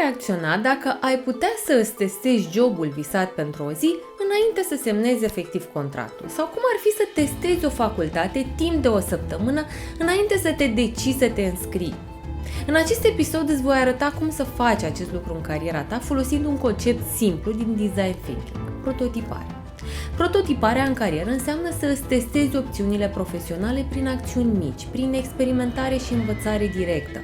reacționa dacă ai putea să îți testezi jobul visat pentru o zi înainte să semnezi efectiv contractul? Sau cum ar fi să testezi o facultate timp de o săptămână înainte să te decizi să te înscrii? În acest episod îți voi arăta cum să faci acest lucru în cariera ta folosind un concept simplu din design thinking, prototipare. Prototiparea în carieră înseamnă să îți testezi opțiunile profesionale prin acțiuni mici, prin experimentare și învățare directă,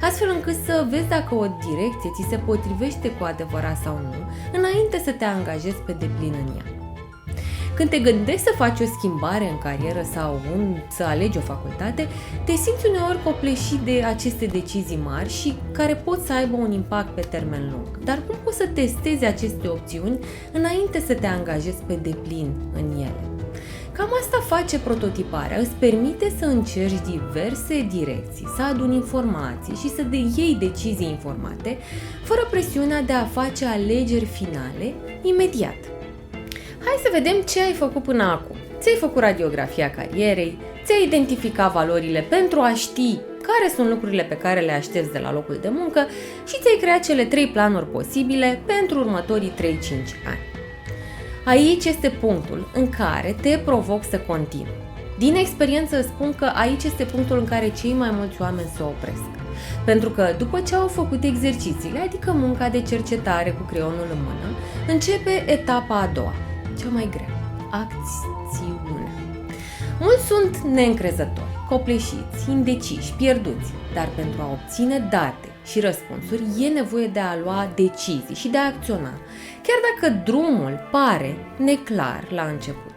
astfel încât să vezi dacă o direcție ți se potrivește cu adevărat sau nu, înainte să te angajezi pe deplin în ea. Când te gândești să faci o schimbare în carieră sau să alegi o facultate, te simți uneori copleșit de aceste decizii mari și care pot să aibă un impact pe termen lung. Dar cum poți să testezi aceste opțiuni înainte să te angajezi pe deplin în ele? Cam asta face prototiparea, îți permite să încerci diverse direcții, să aduni informații și să iei decizii informate, fără presiunea de a face alegeri finale imediat. Hai să vedem ce ai făcut până acum. Ți-ai făcut radiografia carierei, ți-ai identificat valorile pentru a ști care sunt lucrurile pe care le aștepți de la locul de muncă și ți-ai creat cele 3 planuri posibile pentru următorii 3-5 ani. Aici este punctul în care te provoc să continui. Din experiență îți spun că aici este punctul în care cei mai mulți oameni se opresc. Pentru că după ce au făcut exercițiile, adică munca de cercetare cu creionul în mână, începe etapa a doua, cea mai grea, acțiunea. Mulți sunt neîncrezători, copleșiți, indeciși, pierduți, dar pentru a obține date și răspunsuri e nevoie de a lua decizii și de a acționa, chiar dacă drumul pare neclar la început.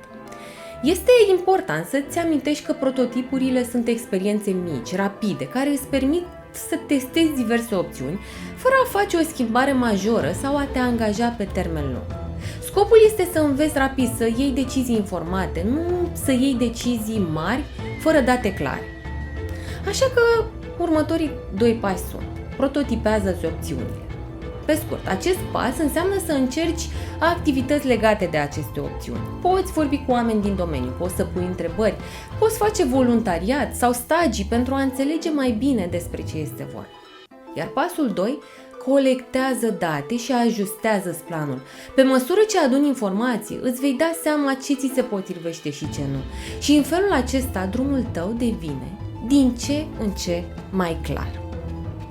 Este important să-ți amintești că prototipurile sunt experiențe mici, rapide, care îți permit să testezi diverse opțiuni, fără a face o schimbare majoră sau a te angaja pe termen lung. Scopul este să înveți rapid, să iei decizii informate, nu să iei decizii mari, fără date clare. Așa că următorii 2 pași sunt: prototipează-ți opțiunile. Pe scurt, acest pas înseamnă să încerci activități legate de aceste opțiuni. Poți vorbi cu oameni din domeniu, poți să pui întrebări, poți face voluntariat sau stagii pentru a înțelege mai bine despre ce este vorba. Iar pasul 2, colectează date și ajustează-ți planul. Pe măsură ce aduni informații, îți vei da seama ce ți se potrivește și ce nu. Și în felul acesta, drumul tău devine din ce în ce mai clar.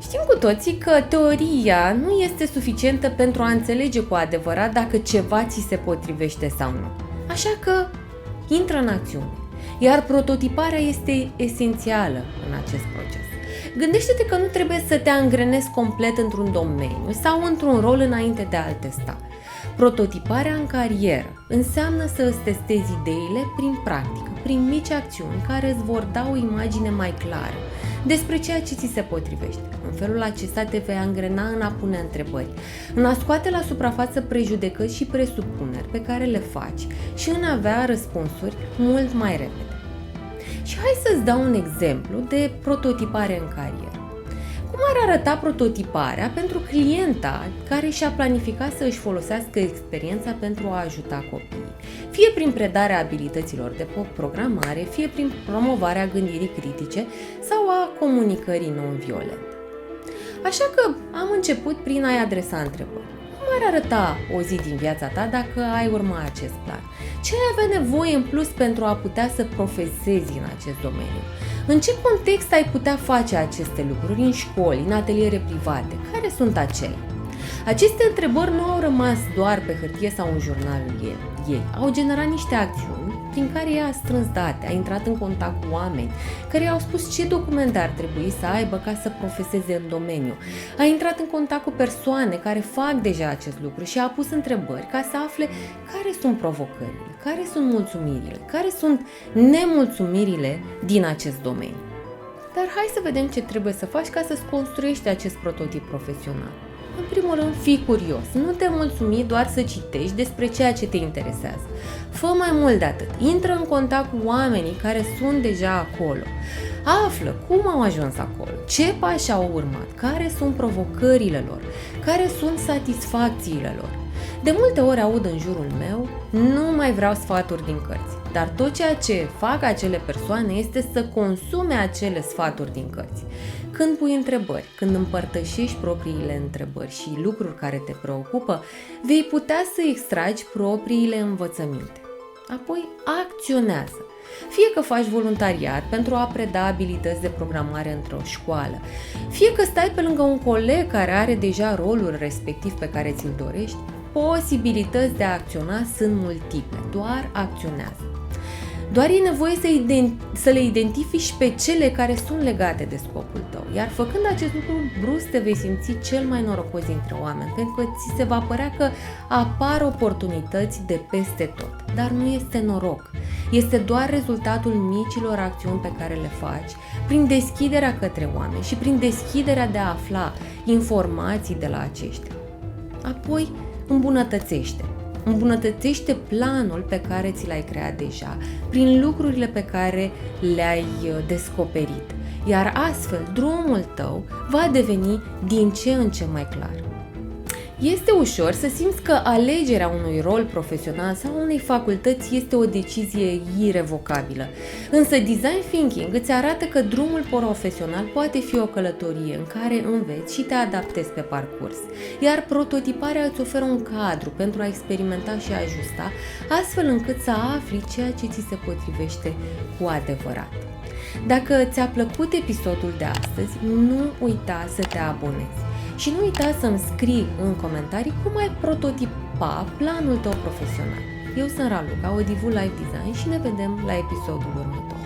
Știm cu toții că teoria nu este suficientă pentru a înțelege cu adevărat dacă ceva ți se potrivește sau nu. Așa că intră în acțiune. Iar prototiparea este esențială în acest proces. Gândește-te că nu trebuie să te angrenezi complet într-un domeniu sau într-un rol înainte de a-l testa. Prototiparea în carieră înseamnă să îți testezi ideile prin practică, prin mici acțiuni care îți vor da o imagine mai clară despre ceea ce ți se potrivește. În felul acesta te vei angrena în a pune întrebări, în a scoate la suprafață prejudecăți și presupuneri pe care le faci și în a avea răspunsuri mult mai repede. Și hai să-ți dau un exemplu de prototipare în carieră. Cum ar arăta prototiparea pentru clienta care și-a planificat să își folosească experiența pentru a ajuta copiii, fie prin predarea abilităților de programare, fie prin promovarea gândirii critice sau a comunicării non-violente? Așa că am început prin a-i adresa întrebări. Cum ar arăta o zi din viața ta dacă ai urma acest plan? Ce ai avea nevoie în plus pentru a putea să profesezi în acest domeniu? În ce context ai putea face aceste lucruri în școli, în ateliere private? Care sunt acelea? Aceste întrebări nu au rămas doar pe hârtie sau în jurnalul ei. Au generat niște acțiuni prin care ea a strâns date, a intrat în contact cu oameni care i-au spus ce documente ar trebui să aibă ca să profeseze în domeniu. A intrat în contact cu persoane care fac deja acest lucru și a pus întrebări ca să afle care sunt provocările, care sunt mulțumirile, care sunt nemulțumirile din acest domeniu. Dar hai să vedem ce trebuie să faci ca să-ți construiești acest prototip profesional. În primul rând, fii curios. Nu te mulțumi doar să citești despre ceea ce te interesează. Fă mai mult de atât. Intră în contact cu oamenii care sunt deja acolo. Află cum au ajuns acolo, ce pași au urmat, care sunt provocările lor, care sunt satisfacțiile lor. De multe ori aud în jurul meu, nu mai vreau sfaturi din cărți, dar tot ceea ce fac acele persoane este să consume acele sfaturi din cărți. Când pui întrebări, când împărtășești propriile întrebări și lucruri care te preocupă, vei putea să extragi propriile învățăminte. Apoi acționează. Fie că faci voluntariat pentru a preda abilități de programare într-o școală, fie că stai pe lângă un coleg care are deja rolul respectiv pe care ți-l dorești, posibilități de a acționa sunt multiple, doar acționează. Doar e nevoie să le identifici pe cele care sunt legate de scopul tău, iar făcând acest lucru, brusc te vei simți cel mai norocos dintre oameni, pentru că ți se va părea că apar oportunități de peste tot. Dar nu este noroc, este doar rezultatul micilor acțiuni pe care le faci, prin deschiderea către oameni și prin deschiderea de a afla informații de la aceștia. Apoi, îmbunătățește planul pe care ți l-ai creat deja, prin lucrurile pe care le-ai descoperit, iar astfel drumul tău va deveni din ce în ce mai clar. Este ușor să simți că alegerea unui rol profesional sau unei facultăți este o decizie irevocabilă, însă Design Thinking îți arată că drumul profesional poate fi o călătorie în care înveți și te adaptezi pe parcurs, iar prototiparea îți oferă un cadru pentru a experimenta și a ajusta, astfel încât să afli ceea ce ți se potrivește cu adevărat. Dacă ți-a plăcut episodul de astăzi, nu uita să te abonezi. Și nu uita să-mi scrii în comentarii cum ai prototipa planul tău profesional. Eu sunt Raluca, Audivu Life Design și ne vedem la episodul următor.